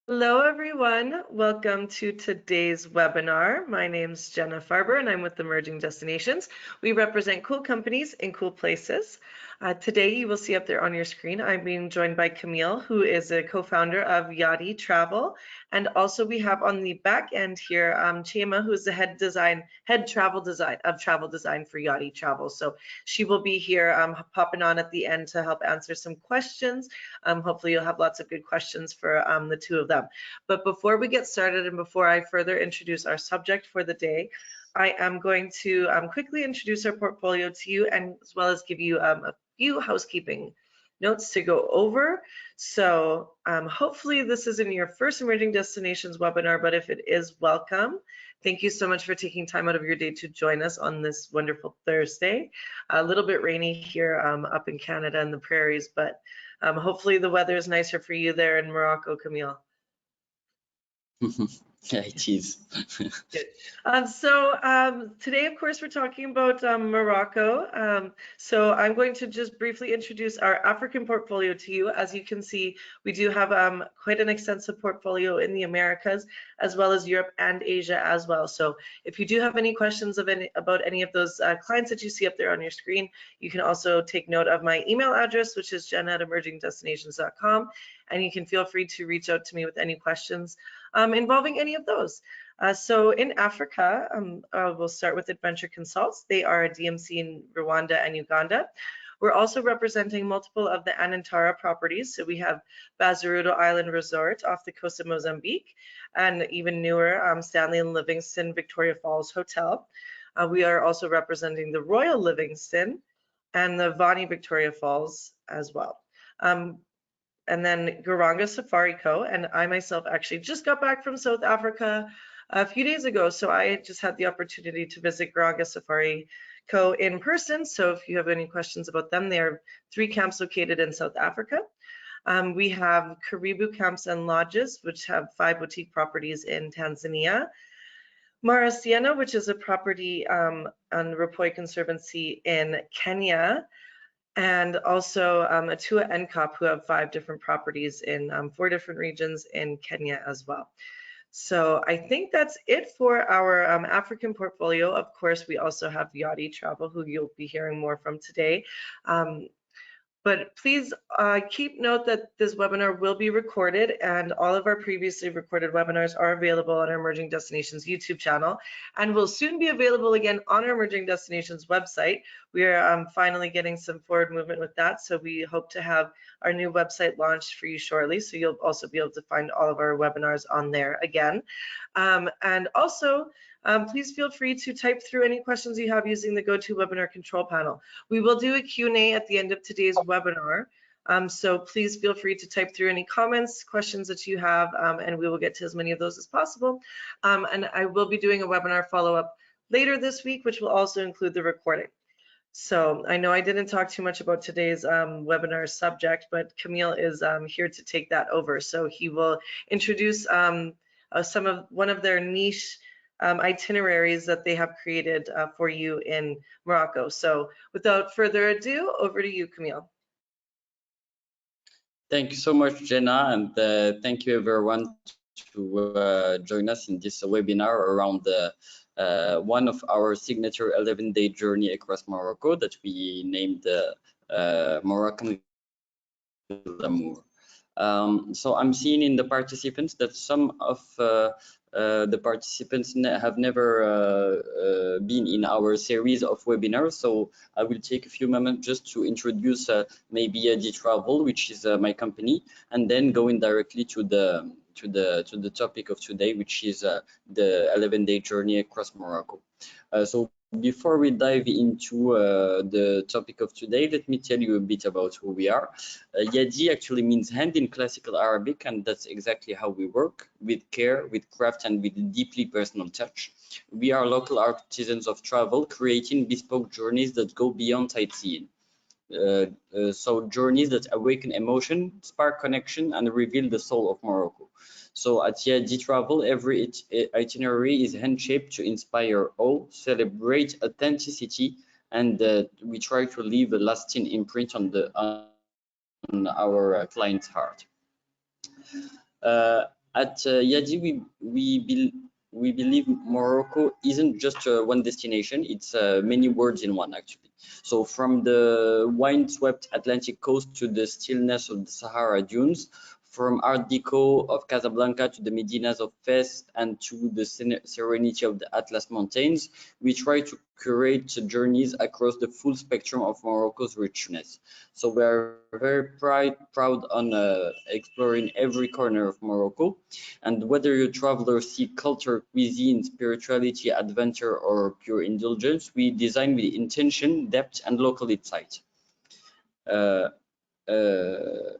Hello, everyone. Welcome to today's webinar. My name's Jenna Farber, and I'm with Emerging Destinations. We represent cool companies in cool places. Today, you will see up there on your screen, I'm being joined by Camille, who is a co-founder of Yachty Travel. And also we have on the back end here, Chema, who's the head travel design for Yachty Travel. So she will be here popping on at the end to help answer some questions. Hopefully you'll have lots of good questions for the two of them. But before we get started and before I further introduce our subject for the day, I am going to quickly introduce our portfolio to you and as well as give you a few housekeeping notes to go over. So hopefully this isn't your first Emerging Destinations webinar, but if it is, welcome. Thank you so much for taking time out of your day to join us on this wonderful Thursday. A little bit rainy here up in Canada in the prairies, but hopefully the weather is nicer for you there in Morocco, Camille. Yeah, it is. Good. Today, of course, we're talking about Morocco. So I'm going to just briefly introduce our African portfolio to you. As you can see, we do have quite an extensive portfolio in the Americas, as well as Europe and Asia as well. So if you do have any questions about any of those clients that you see up there on your screen, you can also take note of my email address, which is jen@emergingdestinations.com, and you can feel free to reach out to me with any questions involving any of those. So in Africa, we'll start with Adventure Consults. They are a DMC in Rwanda and Uganda. We're also representing multiple of the Anantara properties. So we have Bazarudo Island Resort off the coast of Mozambique, and even newer, Stanley and Livingston Victoria Falls Hotel. We are also representing the Royal Livingston and the Vani Victoria Falls as well. And then Garanga Safari Co. And I myself actually just got back from South Africa a few days ago. So I just had the opportunity to visit Garanga Safari Co. in person. So if you have any questions about them, they are 3 camps located in South Africa. We have Karibu Camps and Lodges, which have 5 boutique properties in Tanzania. Mara Siena, which is a property on Rapoi Conservancy in Kenya. And also Atua NCOP, who have 5 different properties in 4 different regions in Kenya as well. So I think that's it for our African portfolio. Of course, we also have Yachty Travel, who you'll be hearing more from today. But please keep note that this webinar will be recorded, and all of our previously recorded webinars are available on our Emerging Destinations YouTube channel and will soon be available again on our Emerging Destinations website. We are finally getting some forward movement with that, so we hope to have our new website launched for you shortly, so you'll also be able to find all of our webinars on there again. And also, please feel free to type through any questions you have using the GoToWebinar control panel. We will do a Q&A at the end of today's webinar, so please feel free to type through any comments, questions that you have, and we will get to as many of those as possible. And I will be doing a webinar follow-up later this week, which will also include the recording. So I know I didn't talk too much about today's webinar subject, but Camille is here to take that over. So he will introduce one of their niche itineraries that they have created for you in Morocco. So without further ado, over to you, Camille. Thank you so much, Jenna, and thank you everyone to join us in this webinar around one of our signature 11-day journey across Morocco that we named Moroccan Glamour. So I'm seeing in the participants that some of the participants have never been in our series of webinars, so I will take a few moments just to introduce maybe Yachty Travel, which is my company, and then going directly to the topic of today, which is the 11-day journey across Morocco. So before we dive into the topic of today, let me tell you a bit about who we are. Yachty actually means hand in classical Arabic, and that's exactly how we work, with care, with craft, and with a deeply personal touch. We are local artisans of travel, creating bespoke journeys that go beyond sightseeing. So journeys that awaken emotion, spark connection, and reveal the soul of Morocco. So at Yachty Travel, every itinerary is hand-shaped to inspire awe, celebrate authenticity, and we try to leave a lasting imprint on our client's heart. At Yadi, we believe Morocco isn't just one destination, it's many words in one, actually. So from the wine-swept Atlantic coast to the stillness of the Sahara dunes, from Art Deco of Casablanca to the Medinas of Fez and to the serenity of the Atlas Mountains, we try to curate journeys across the full spectrum of Morocco's richness. So we are very proud on exploring every corner of Morocco. And whether you traveler seek culture, cuisine, spirituality, adventure, or pure indulgence, we design with intention, depth, and local insight. Uh, uh,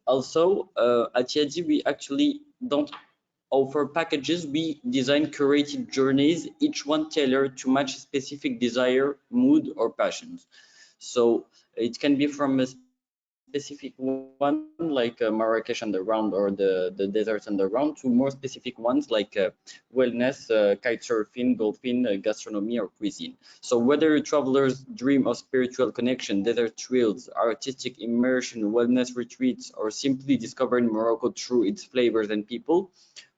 Also, at Yadi, we actually don't offer packages. We design curated journeys, each one tailored to match specific desire, mood, or passions. So it can be from a specific one like Marrakech underground or the desert underground to more specific ones like wellness, kite surfing, golfing, gastronomy, or cuisine. So whether travelers dream of spiritual connection, desert trails, artistic immersion, wellness retreats, or simply discovering Morocco through its flavors and people,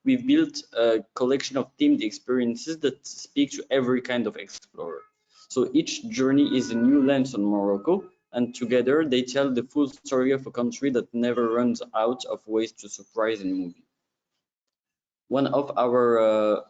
we've built a collection of themed experiences that speak to every kind of explorer. So each journey is a new lens on Morocco, and together they tell the full story of a country that never runs out of ways to surprise and move you. One of our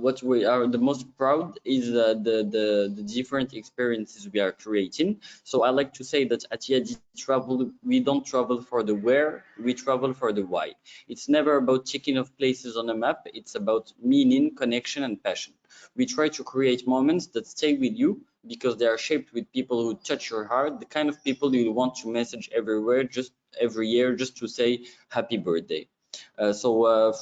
what we are the most proud is the different experiences we are creating. So I like to say that at Yadi travel, we don't travel for the where, we travel for the why. It's never about checking off places on a map, it's about meaning, connection, and passion. We try to create moments that stay with you because they are shaped with people who touch your heart, the kind of people you want to message everywhere, just every year, just to say happy birthday.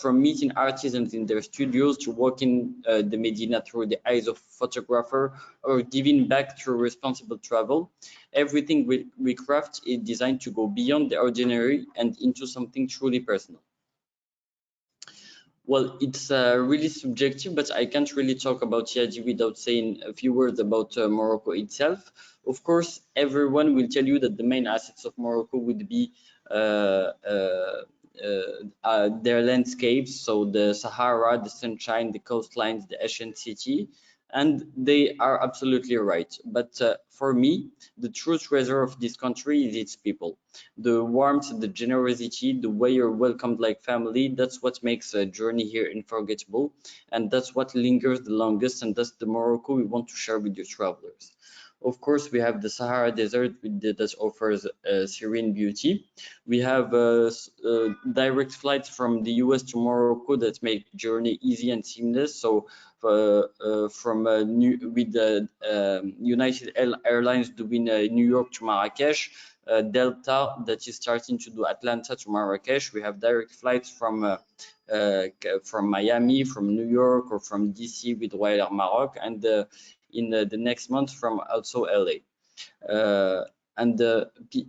From meeting artisans in their studios to walking the Medina through the eyes of photographer or giving back through responsible travel, everything we craft is designed to go beyond the ordinary and into something truly personal. Well, it's really subjective, but I can't really talk about Yadi without saying a few words about Morocco itself. Of course, everyone will tell you that the main assets of Morocco would be their landscapes, so the Sahara, the sunshine, the coastlines, the ancient city, and they are absolutely right. But for me, the true treasure of this country is its people. The warmth, the generosity, the way you're welcomed like family, that's what makes a journey here unforgettable, and that's what lingers the longest, and that's the Morocco we want to share with your travelers. Of course, we have the Sahara Desert that offers serene beauty. We have direct flights from the US to Morocco that make journey easy and seamless. So with the United Airlines doing New York to Marrakech, Delta that is starting to do Atlanta to Marrakech. We have direct flights from Miami, from New York, or from DC with Royal Air Maroc, and in the next month from also LA.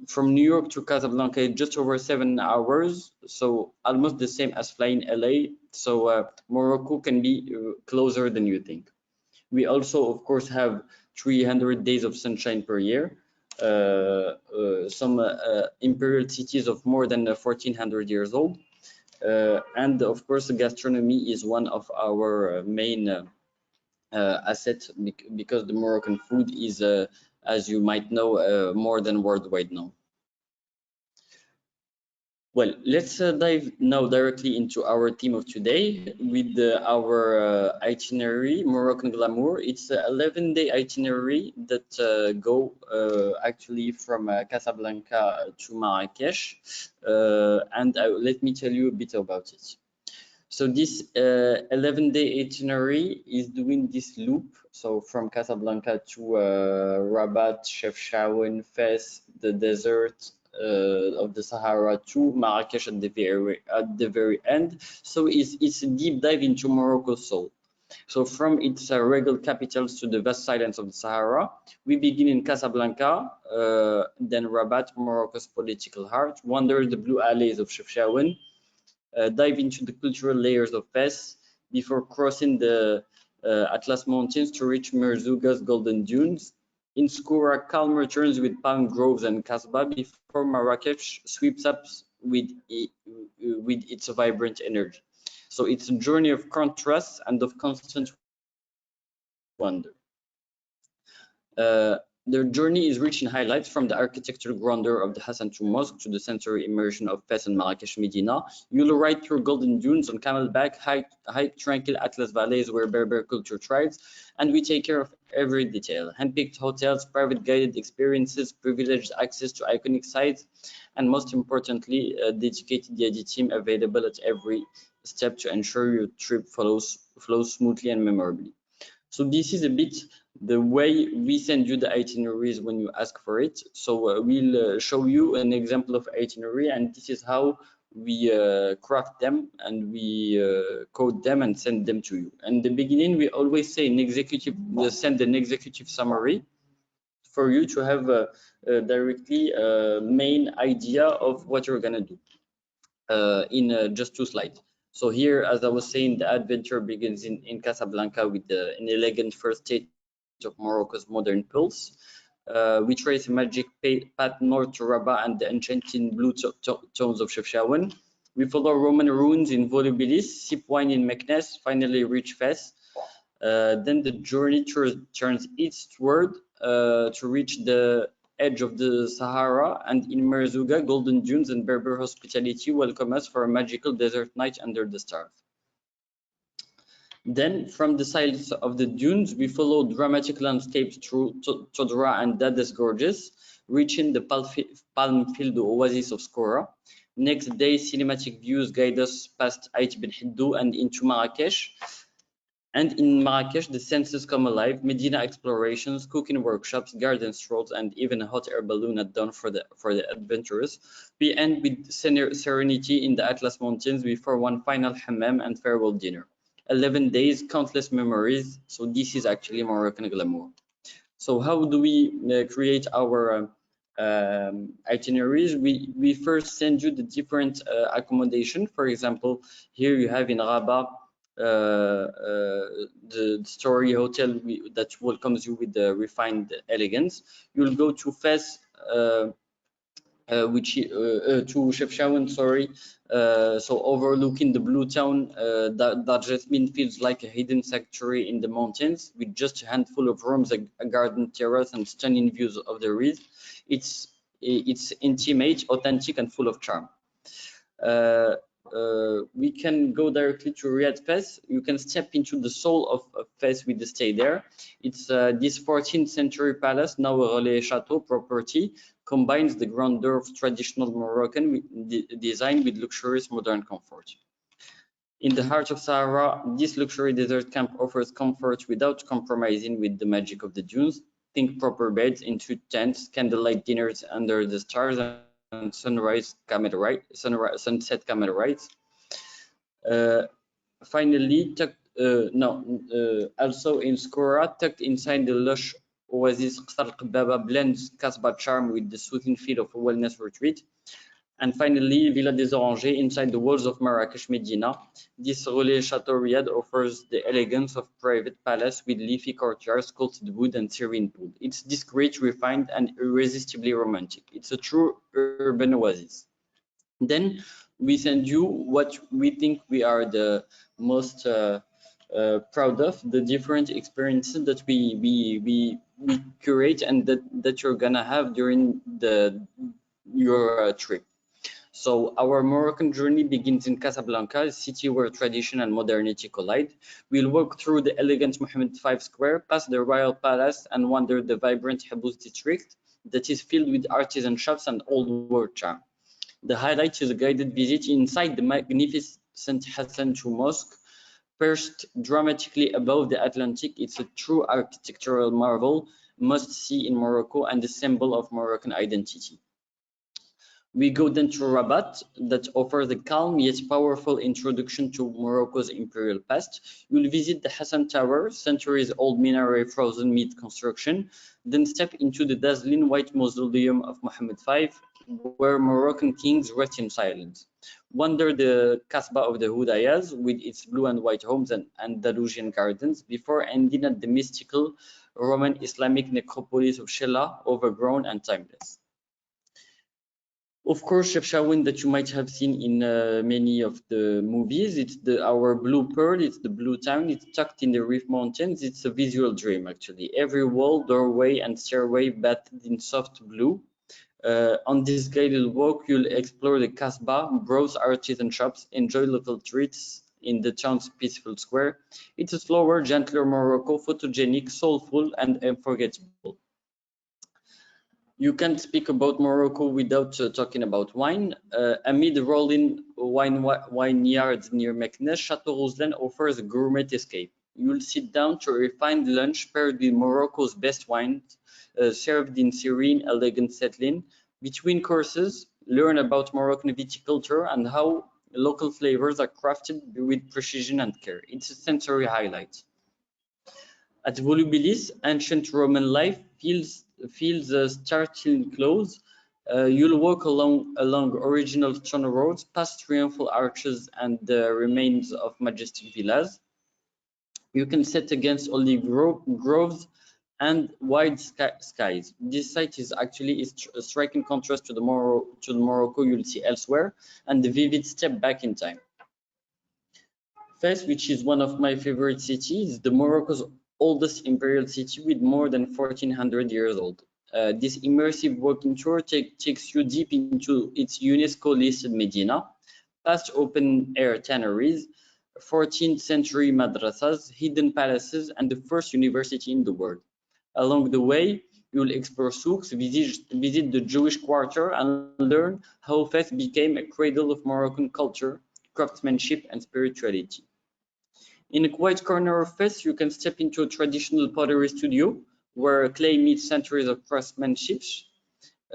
From New York to Casablanca, just over 7 hours, so almost the same as flying LA. So Morocco can be closer than you think. We also, of course, have 300 days of sunshine per year. Some imperial cities of more than 1400 years old. And of course, gastronomy is one of our main asset because the Moroccan food is, as you might know, more than worldwide now. Well, let's dive now directly into our theme of today with our itinerary, Moroccan Glamour. It's an 11-day itinerary that go actually from Casablanca to Marrakech. And let me tell you a bit about it. So this 11-day itinerary is doing this loop. So from Casablanca to Rabat, Chefchaouen, Fez, the desert of the Sahara to Marrakech at the very end. So it's a deep dive into Morocco's soul. So from its regal capitals to the vast silence of the Sahara, we begin in Casablanca, then Rabat, Morocco's political heart, wander the blue alleys of Chefchaouen, dive into the cultural layers of Fez before crossing the Atlas Mountains to reach Merzouga's golden dunes. In Skoura, calm returns with palm groves and Kasbah before Marrakech sweeps up with with its vibrant energy. So it's a journey of contrast and of constant wonder. Their journey is rich in highlights, from the architectural grandeur of the Hassan II Mosque to the sensory immersion of Fes and Marrakech Medina. You'll ride through golden dunes on camelback, hike tranquil Atlas valleys where Berber culture thrives, and we take care of every detail. Handpicked hotels, private guided experiences, privileged access to iconic sites, and most importantly, a dedicated DID team available at every step to ensure your trip flows smoothly and memorably. So this is a bit the way we send you the itineraries when you ask for it. So we'll show you an example of itinerary, and this is how we craft them, and we code them and send them to you. And in the beginning, we always say send an executive summary for you to have directly a main idea of what you're gonna do in just 2 slides. So here, as I was saying, the adventure begins in Casablanca with an elegant first state of Morocco's modern pulse. We trace a magic path north to Rabat and the enchanting blue tones of Chefchaouen. We follow Roman ruins in Volubilis, sip wine in Meknes, finally reach Fes. Then the journey turns eastward to reach the edge of the Sahara, and in Merzouga, golden dunes and Berber hospitality welcome us for a magical desert night under the stars. Then, from the sides of the dunes, we follow dramatic landscapes through Todra and Dades Gorges, reaching the palm-filled oasis of Skora. Next day, cinematic views guide us past Ait Ben Hiddou and into Marrakech. And in Marrakech, the senses come alive: Medina explorations, cooking workshops, garden strolls, and even a hot air balloon at dawn for the adventurous. We end with serenity in the Atlas Mountains before one final hammam and farewell dinner. 11 days, countless memories. So this is actually Moroccan Glamour. So how do we create our itineraries? We first send you the different accommodation. For example, here you have in Rabat the Story Hotel that welcomes you with the refined elegance. You'll go to Fes, to Chefchaouen, sorry, so overlooking the blue town. That Jasmine feels like a hidden sanctuary in the mountains with just a handful of rooms, a garden terrace, and stunning views of the Riz. It's intimate, authentic, and full of charm. We can go directly to Riyadh Fes. You can step into the soul of Fes with the stay there. It's this 14th century palace, now a relais chateau property, combines the grandeur of traditional Moroccan design with luxurious modern comfort. In the heart of Sahara, this luxury desert camp offers comfort without compromising with the magic of the dunes. Think proper beds, into tents, candlelight dinners under the stars, and sunset camel rides. Finally, also in Skora, tucked inside the lush oasis, Qasr al-Qbaba blends Kasbah charm with the soothing feel of a wellness retreat. And finally, Villa des Orangers, inside the walls of Marrakech Medina. This relais Chateau Riyadh offers the elegance of private palace with leafy courtyards, sculpted wood, and serene pool. It's discreet, refined, and irresistibly romantic. It's a true urban oasis. Then we send you what we think we are the most proud of, the different experiences that we curate and that you're gonna have during your trip. So our Moroccan journey begins in Casablanca, a city where tradition and modernity collide. We'll walk through the elegant Mohammed V Square, past the Royal Palace, and wander the vibrant Habous district that is filled with artisan shops and old world charm. The highlight is a guided visit inside the magnificent Hassan II Mosque, perched dramatically above the Atlantic. It's a true architectural marvel, must see in Morocco, and a symbol of Moroccan identity. We go then to Rabat, that offers a calm yet powerful introduction to Morocco's imperial past. You'll visit the Hassan Tower, centuries-old minaret frozen mid-construction, then step into the dazzling white mausoleum of Mohammed V, where Moroccan kings rest in silence. Wander the Kasbah of the Hudayas with its blue and white homes and Andalusian gardens, before ending at the mystical Roman Islamic necropolis of Shella, overgrown and timeless. Of course, Chefchaouen that you might have seen in many of the movies. It's our blue pearl. It's the blue town. It's tucked in the Reef Mountains. It's a visual dream, actually. Every wall, doorway, and stairway bathed in soft blue. On this guided walk, you'll explore the Kasbah, browse artisan shops, enjoy local treats in the town's peaceful square. It's a slower, gentler Morocco, photogenic, soulful, and unforgettable. You can't speak about Morocco without talking about wine. Amid rolling vineyards near Meknes, Chateau Rousselin offers a gourmet escape. You'll sit down to a refined lunch paired with Morocco's best wines, served in serene, elegant setting. Between courses, learn about Moroccan viticulture and how local flavors are crafted with precision and care. It's a sensory highlight. At Volubilis, ancient Roman life feels startling close. You'll walk along original stone roads, past triumphal arches and the remains of majestic villas. You can set against olive groves and wide skies. This site is actually a striking contrast to the Morocco you'll see elsewhere, and the vivid step back in time. Fes, which is one of my favorite cities, the Morocco's oldest imperial city with more than 1400 years old. This immersive walking tour takes you deep into its UNESCO-listed Medina, past open-air tanneries, 14th century madrasas, hidden palaces, and the first university in the world. Along the way, you'll explore souks, visit the Jewish quarter, and learn how Fes became a cradle of Moroccan culture, craftsmanship, and spirituality. In a quiet corner of Fes, you can step into a traditional pottery studio where clay meets centuries of craftsmanship.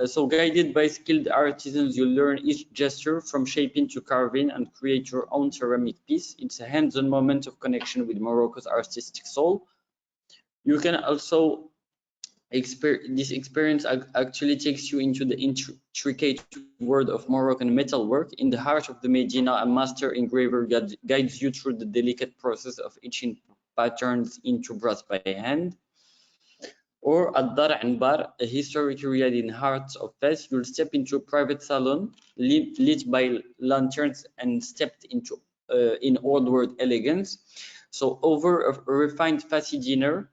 So guided by skilled artisans, you'll learn each gesture from shaping to carving and create your own ceramic piece. It's a hands-on moment of connection with Morocco's artistic soul. You can also this experience actually takes you into the intricate world of Moroccan metalwork. In the heart of the Medina, a master engraver guides you through the delicate process of etching patterns into brass by hand. Or at Dar Anbar, a historic riad in heart of Fes, you'll step into a private salon lit by lanterns and stepped into in old world elegance. So over a refined fancy dinner,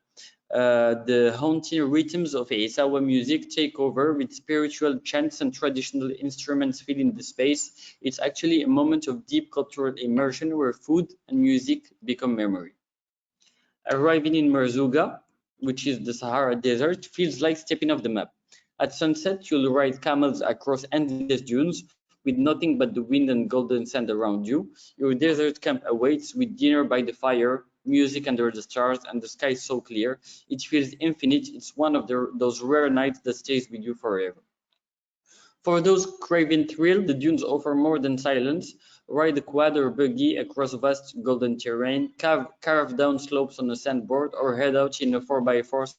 the haunting rhythms of Isawa music take over with spiritual chants and traditional instruments filling the space. It's actually a moment of deep cultural immersion where food and music become memory. Arriving in Merzouga, which is the Sahara Desert, feels like stepping off the map. At sunset, you'll ride camels across endless dunes with nothing but the wind and golden sand around you. Your desert camp awaits with dinner by the fire, music under the stars, and the sky so clear. It feels infinite. It's one of those rare nights that stays with you forever. For those craving thrill, the dunes offer more than silence. Ride a quad or buggy across vast golden terrain, carve down slopes on a sandboard, or head out in a 4x4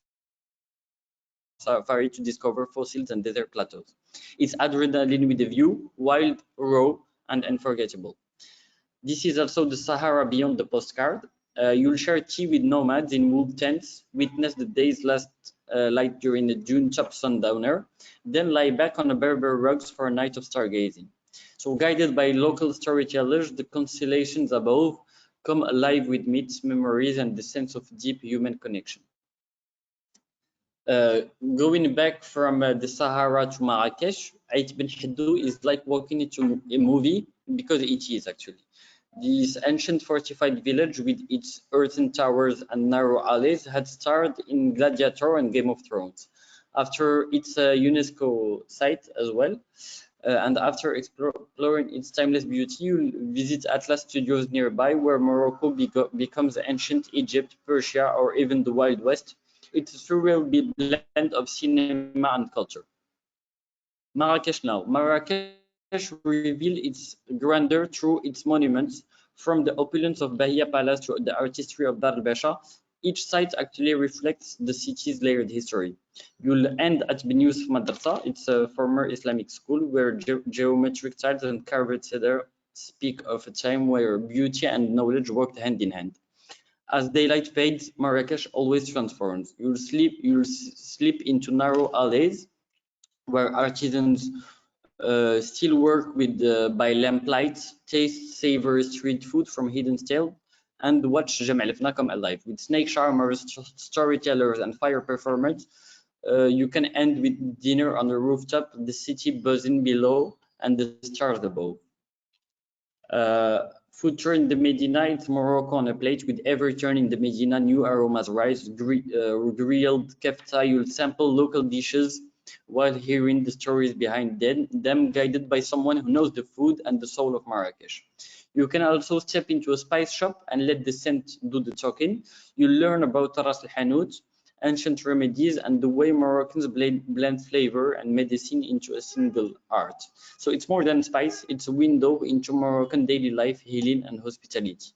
safari to discover fossils and desert plateaus. It's adrenaline with a view, wild, raw, and unforgettable. This is also the Sahara beyond the postcard. You'll share tea with nomads in wood tents, witness the day's last light during the June top sundowner, then lie back on the Berber rugs for a night of stargazing. So guided by local storytellers, the constellations above come alive with myths, memories, and the sense of deep human connection. Going back from the Sahara to Marrakech, Ait Ben Hiddou is like walking into a movie, because it is actually. This ancient fortified village with its earthen towers and narrow alleys had starred in Gladiator and Game of Thrones. After it's a UNESCO site as well, and after exploring its timeless beauty, you'll visit Atlas Studios nearby, where Morocco becomes ancient Egypt, Persia, or even the Wild West. It's a surreal blend of cinema and culture. Marrakech now. Marrakech reveals its grandeur through its monuments, from the opulence of Bahia Palace to the artistry of Dar el-Besha. Each site actually reflects the city's layered history. You'll end at Ben Youssef Madrasa. It's a former Islamic school where geometric tiles and carved cedar speak of a time where beauty and knowledge worked hand in hand. As daylight fades, Marrakech always transforms. You'll slip into narrow alleys where artisans still work with by lamplight, taste savory street food from hidden stale, and watch Jam' el come alive with snake charmers, storytellers, and fire performers. You can end with dinner on the rooftop, the city buzzing below, and the stars above. Food tour in the Medina, it's Morocco on a plate. With every turn in the Medina, new aromas rise. Grilled kefta, you'll sample local dishes while hearing the stories behind them, guided by someone who knows the food and the soul of Marrakech. You can also step into a spice shop and let the scent do the talking. You'll learn about Ras al-Hanout, ancient remedies, and the way Moroccans blend flavor and medicine into a single art. So it's more than spice, it's a window into Moroccan daily life, healing, and hospitality.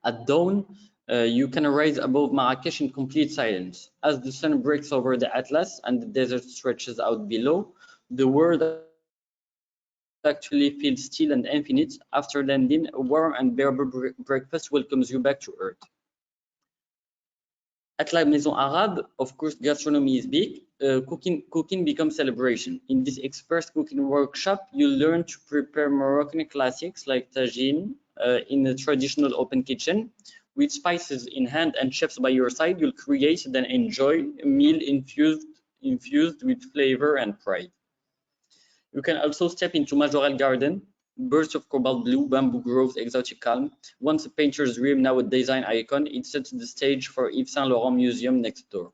At dawn, you can rise above Marrakech in complete silence. As the sun breaks over the Atlas and the desert stretches out below, the world actually feels still and infinite. After landing, a warm and bearable breakfast welcomes you back to Earth. At La Maison Arabe, of course, gastronomy is big. Cooking becomes celebration. In this express cooking workshop, you learn to prepare Moroccan classics like tagine in a traditional open kitchen. With spices in hand and chefs by your side, you'll create then enjoy a meal infused with flavor and pride. You can also step into Majoral Garden, bursts of cobalt blue, bamboo groves, exotic calm. Once a painter's dream, now a design icon, it sets the stage for Yves Saint Laurent Museum next door.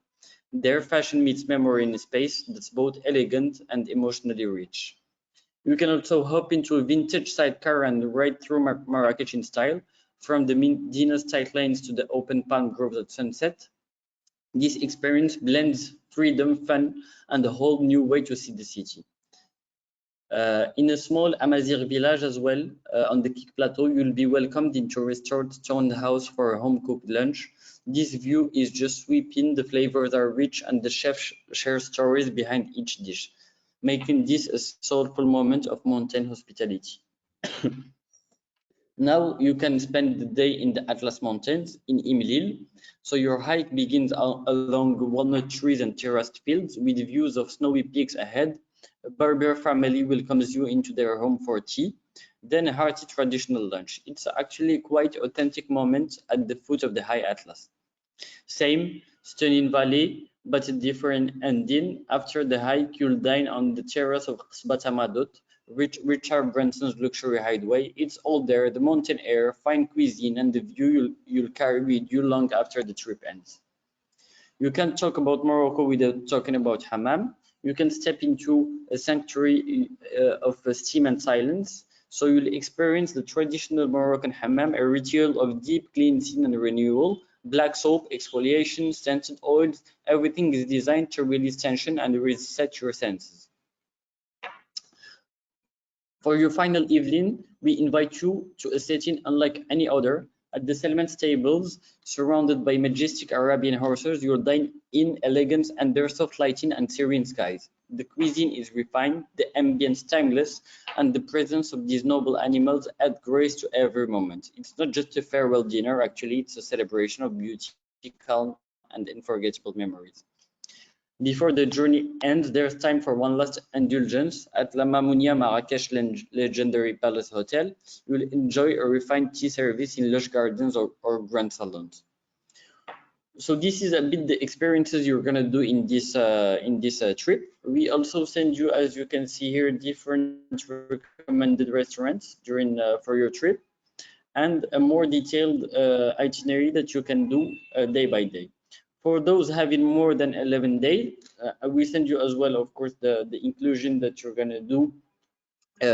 There, fashion meets memory in a space that's both elegant and emotionally rich. You can also hop into a vintage sidecar and ride through Marrakech in style, from the Medina's tight lanes to the open palm groves at sunset. This experience blends freedom, fun, and a whole new way to see the city. In a small Amazigh village as well, on the Kik Plateau, you'll be welcomed into a restored stone house for a home-cooked lunch. This view is just sweeping, the flavors are rich, and the chefs share stories behind each dish, making this a soulful moment of mountain hospitality. Now you can spend the day in the Atlas Mountains in Imlil. So your hike begins along walnut trees and terraced fields with views of snowy peaks ahead. A Berber family welcomes you into their home for tea, then a hearty traditional lunch. It's actually quite authentic moment at the foot of the high Atlas. Same stunning valley, but a different ending. After the hike, you'll dine on the terrace of Khsbat Hamadot, Richard Branson's luxury hideaway. It's all there, the mountain air, fine cuisine, and the view you'll carry with you long after the trip ends. You can't talk about Morocco without talking about hammam. You can step into a sanctuary of steam and silence. So you'll experience the traditional Moroccan hammam, a ritual of deep cleansing and renewal. Black soap, exfoliation, scented oils, everything is designed to release tension and reset your senses. For your final evening, we invite you to a setting unlike any other. At the Selman stables, surrounded by majestic Arabian horses, you'll dine in elegance under soft lighting and serene skies. The cuisine is refined, the ambience timeless, and the presence of these noble animals add grace to every moment. It's not just a farewell dinner, actually, it's a celebration of beauty, calm, and unforgettable memories. Before the journey ends, there's time for one last indulgence. At La Mamounia Marrakech Legendary Palace Hotel, you will enjoy a refined tea service in lush gardens or grand salons. So this is a bit the experiences you're gonna do in this trip. We also send you, as you can see here, different recommended restaurants during for your trip, and a more detailed itinerary that you can do day by day. For those having more than 11 days, we send you as well, of course, the inclusion that you're gonna do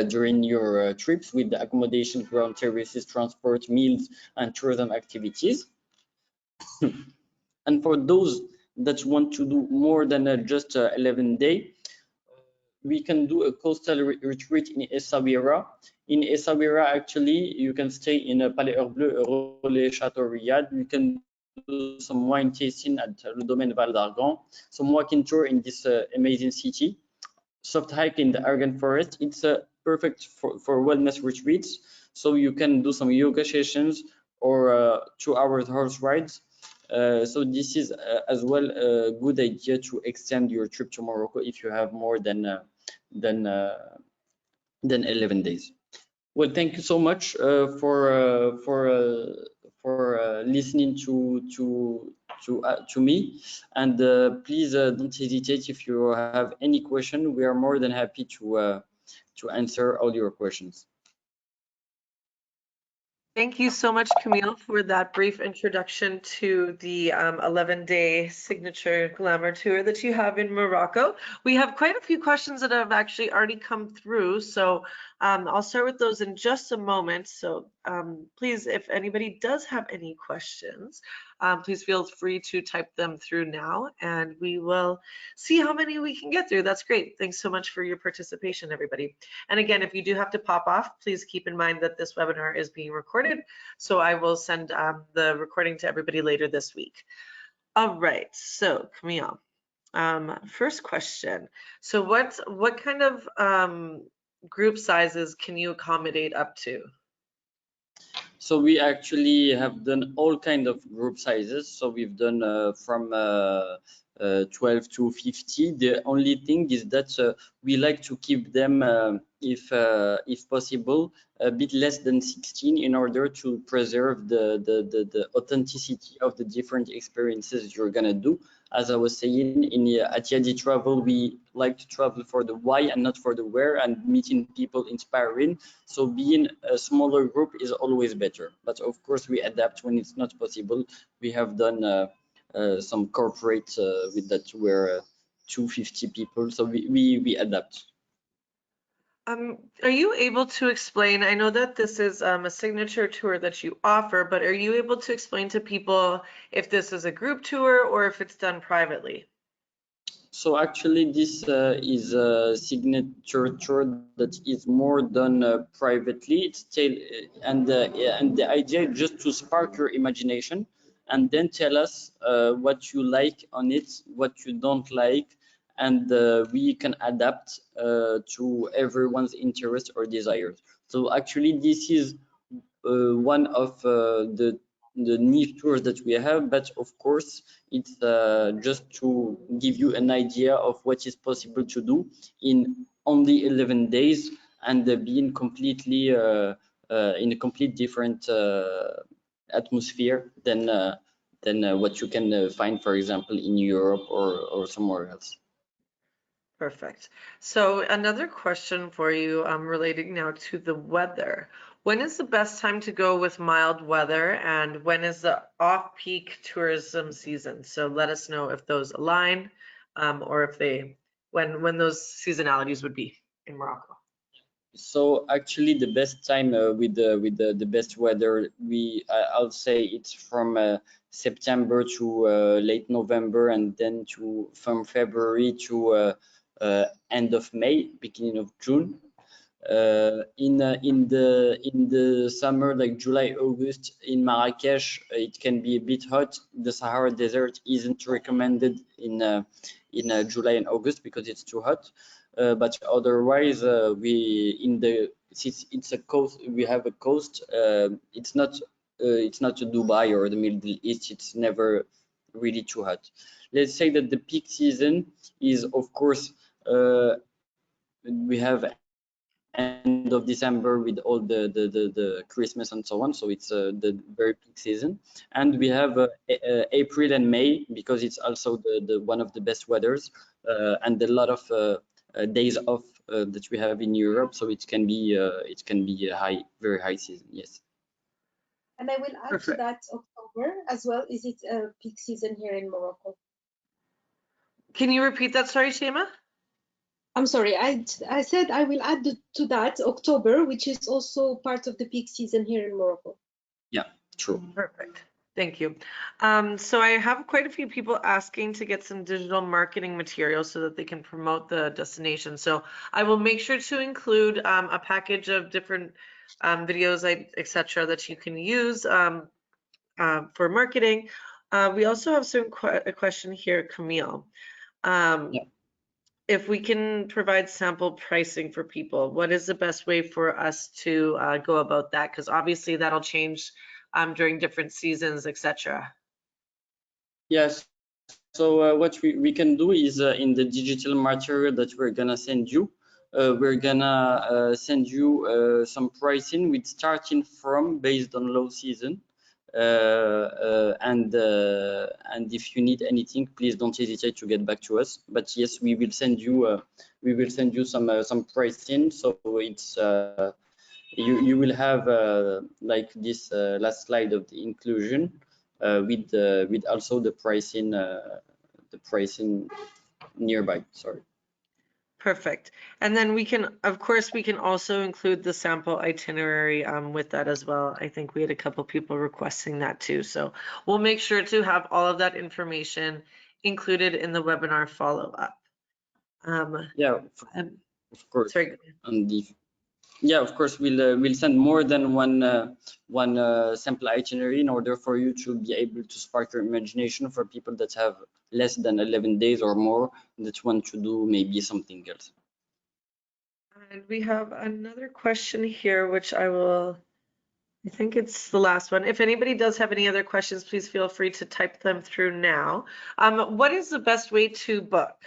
during your trips with the accommodation, ground services, transport, meals, and tourism activities. And for those that want to do more than just 11 days, we can do a coastal retreat in Essaouira. In Essaouira, actually, you can stay in a Palais Heure Bleu, Relais Chateau Riyad. You can do some wine tasting at Le Domaine Val d'Argan, some walking tour in this amazing city, soft hike in the Argan Forest. It's perfect for wellness retreats. So you can do some yoga sessions or 2-hour horse rides. So this is as well a good idea to extend your trip to Morocco if you have more than than 11 days. Well, thank you so much for listening to me, and please don't hesitate if you have any question. We are more than happy to answer all your questions. Thank you so much, Camille, for that brief introduction to the 11-day signature glamour tour that you have in Morocco. We have quite a few questions that have actually already come through, so I'll start with those in just a moment. So please, if anybody does have any questions, please feel free to type them through now, and we will see how many we can get through. That's great. Thanks so much for your participation, everybody. And again, if you do have to pop off, please keep in mind that this webinar is being recorded, so I will send the recording to everybody later this week. All right, so Camille, first question. So what kind of group sizes can you accommodate up to? So we actually have done all kind of group sizes. So we've done from 12 to 50. The only thing is that we like to keep them, if possible, a bit less than 16 in order to preserve the authenticity of the different experiences you're gonna do. As I was saying, at Yadi Travel, we like to travel for the why and not for the where, and meeting people inspiring. So being a smaller group is always better. But of course, we adapt when it's not possible. We have done some corporate with that were 250 people. So we adapt. Are you able to explain, I know that this is a signature tour that you offer, but are you able to explain to people if this is a group tour or if it's done privately? So actually this is a signature tour that is more done privately. It's still, and the idea is just to spark your imagination and then tell us what you like on it, what you don't like, and we can adapt to everyone's interest or desires. So actually this is one of the niche tours that we have, but of course it's just to give you an idea of what is possible to do in only 11 days and being completely in a complete different atmosphere than what you can find, for example, in Europe or somewhere else. Perfect. So another question for you relating now to the weather. When is the best time to go with mild weather, and when is the off-peak tourism season? So let us know if those align or if they, when those seasonalities would be in Morocco. So actually the best time with the best weather, I'll say it's from September to late November, and then from February to end of May, beginning of June. In the summer, like July, August, in Marrakech, it can be a bit hot. The Sahara Desert isn't recommended in July and August because it's too hot. But otherwise, since it's a coast, we have a coast. It's not to Dubai or the Middle East. It's never really too hot. Let's say that the peak season is, of course, we have end of December with all the Christmas and so on. So it's the very peak season, and we have April and May because it's also the one of the best weathers and a lot of days off that we have in Europe. So it can be a very high season. Yes. And I will add to that October as well. Is it a peak season here in Morocco? Can you repeat that? Sorry, Shema. I'm sorry, I said I will add to that October, which is also part of the peak season here in Morocco. Yeah, true. Perfect. Thank you. So I have quite a few people asking to get some digital marketing materials so that they can promote the destination. So I will make sure to include a package of different videos, etc., that you can use for marketing. We also have a question here, Camille. Yeah. If we can provide sample pricing for people, what is the best way for us to go about that? Because obviously that'll change during different seasons, etc. Yes. So what we can do is in the digital material that we're gonna send you, we're gonna send you some pricing with starting from based on low season. And if you need anything, please don't hesitate to get back to us. But yes, we will send you some pricing. So it's you will have like this last slide of the inclusion with also the pricing nearby. Sorry. Perfect. And then we can, of course, we can also include the sample itinerary with that as well. I think we had a couple people requesting that too. So we'll make sure to have all of that information included in the webinar follow-up. Yeah, of course. Sorry. Yeah, of course, we'll send more than one sample itinerary in order for you to be able to spark your imagination for people that have less than 11 days or more that want to do maybe something else. And we have another question here, which I think it's the last one. If anybody does have any other questions, please feel free to type them through now. What is the best way to book?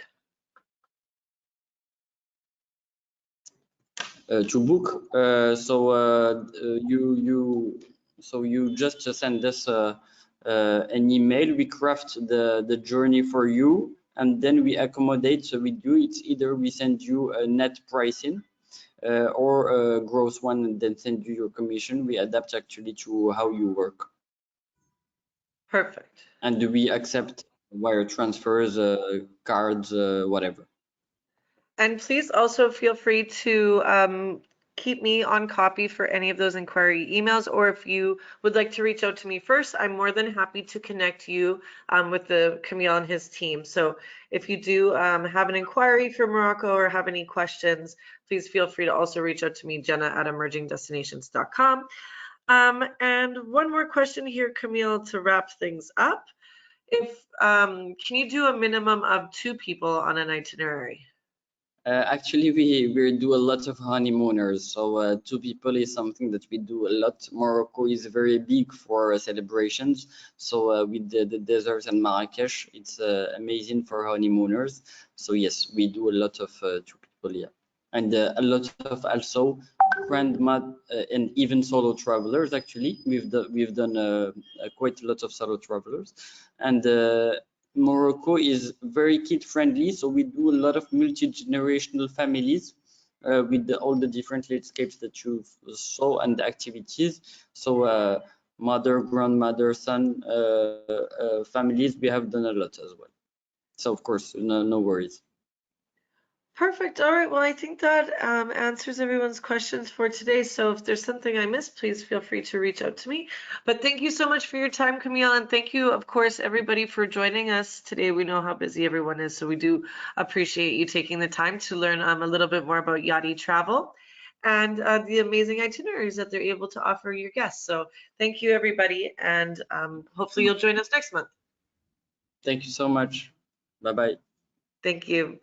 To book, you just send us an email. We craft the journey for you, and then we accommodate with you. It's either we send you a net pricing or a gross one, and then send you your commission. We adapt actually to how you work. Perfect. And we accept wire transfers, cards, whatever. And please also feel free to keep me on copy for any of those inquiry emails, or if you would like to reach out to me first, I'm more than happy to connect you with Camille and his team. So if you do have an inquiry for Morocco or have any questions, please feel free to also reach out to me, jenna@emergingdestinations.com. And one more question here, Camille, to wrap things up. Can you do a minimum of 2 people on an itinerary? Actually, we do a lot of honeymooners, so 2 people is something that we do a lot. Morocco is very big for celebrations, so with the deserts and Marrakech, it's amazing for honeymooners. So yes, we do a lot of 2 people, yeah, and a lot of also grandma and even solo travelers. Actually, we've done quite a lot of solo travelers, and Morocco is very kid friendly, so we do a lot of multi-generational families with all the different landscapes that you saw and the activities. So mother, grandmother, son families, we have done a lot as well. So of course, no worries. Perfect. All right. Well, I think that answers everyone's questions for today. So if there's something I missed, please feel free to reach out to me. But thank you so much for your time, Camille. And thank you, of course, everybody for joining us today. We know how busy everyone is, so we do appreciate you taking the time to learn a little bit more about Yachty Travel and the amazing itineraries that they're able to offer your guests. So thank you, everybody. And hopefully you'll join us next month. Thank you so much. Bye-bye. Thank you.